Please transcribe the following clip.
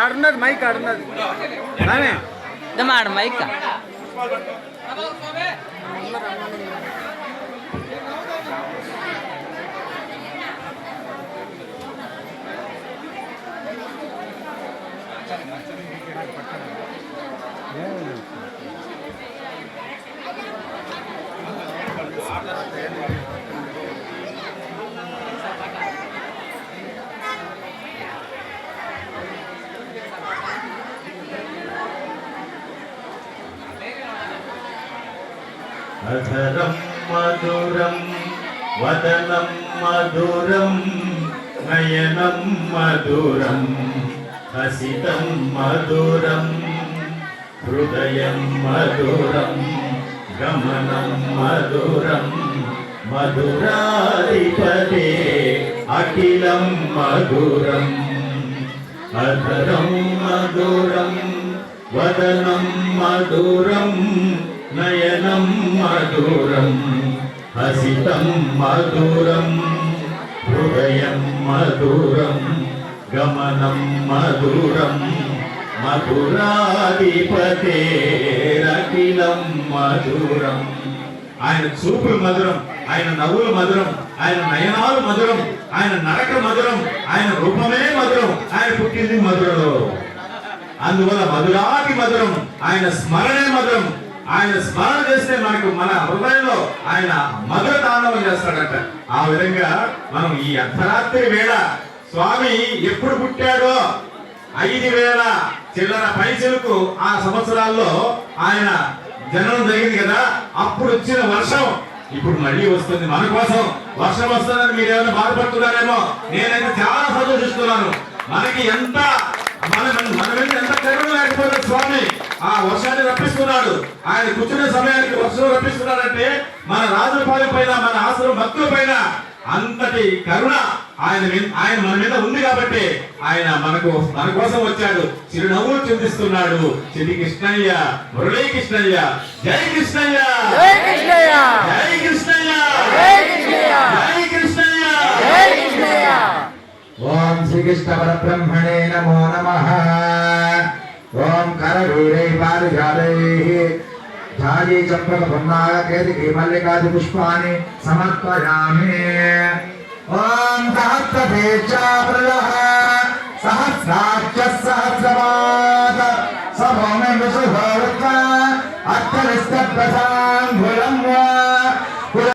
ఆడున్నది mic ఆడున్నది ఆడ mic అధరం మధురం వదనం మధురం నయనం మధురం హసితం మధురం హృదయం మధురం గమనం మధురం మధురాధిపతే అఖిలం మధురం అధరం మధురం వదనం మధురం నయనం మధురం హసితం మధురం హృదయం మధురం గమనం మధురం మధురాధిపతేరఖిలం మధురం. ఆయన చూపులు మధురం, ఆయన నవ్వులు మధురం, ఆయన నయనాలు మధురం, ఆయన నడక మధురం, ఆయన రూపమే మధురం, ఆయన పుట్టింది మధురలో. అందువల్ల మధురాది మధురం, ఆయన స్మరణే మధురం. ఆయన స్మరణ చేస్తే మనకు మన హృదయంలో ఆయన మధుర తాండవం చేస్తాడట. ఆ విధంగా మనం ఈ అర్ధరాత్రి వేళ స్వామి ఎప్పుడు పుట్టాడో 5,000 చిల్లర పైసలకు ఆ సంవత్సరాల్లో ఆయన జననం జరిగింది కదా, అప్పుడు వచ్చిన వర్షం ఇప్పుడు మళ్ళీ వస్తుంది. మన కోసం వర్షం వస్తుందని మీరు ఏమైనా బాధపడుతున్నారేమో, నేనైతే చాలా సంతోషిస్తున్నాను. మనకి ఎంత మన మీద ఎంత కరుణ లేకపోతే స్వామి ఆ వర్షాన్ని రప్పిస్తున్నాడు. ఆయన కూర్చునే సమయానికి వర్షం రప్పిస్తున్నాడంటే మన రాజుపాలెం పైన, మన ఆశ్రమ భక్తుల పైన అంతటి కరుణ ఆయన మన మీద ఉంది కాబట్టి ఆయన మన కోసం వచ్చాడు. చిరునవ్వులు చిందిస్తున్నాడు. శ్రీ కృష్ణయ్య, మురళీ కృష్ణయ్య, జై కృష్ణయ్య, జై కృష్ణయ్య, జై కృష్ణయ్య, జై కృష్ణయ్య, జై కృష్ణయ్య, జై కృష్ణయ్య. ఓం శ్రీకృష్ణ పరబ్రహ్మణే నమో నమః. ఓం కరవీరై పారిజాతైః ఝాయీ చంపక పున్నాగ కేతకీ మల్లికాది పుష్పాని సమర్పయామి. ఓం సహస్రతేజాప్రదః సహస్రాక్ష సహస్రపాద సభౌమే విశుభోరుత్వ అత్తరిస్తత్ప్రసాంగులం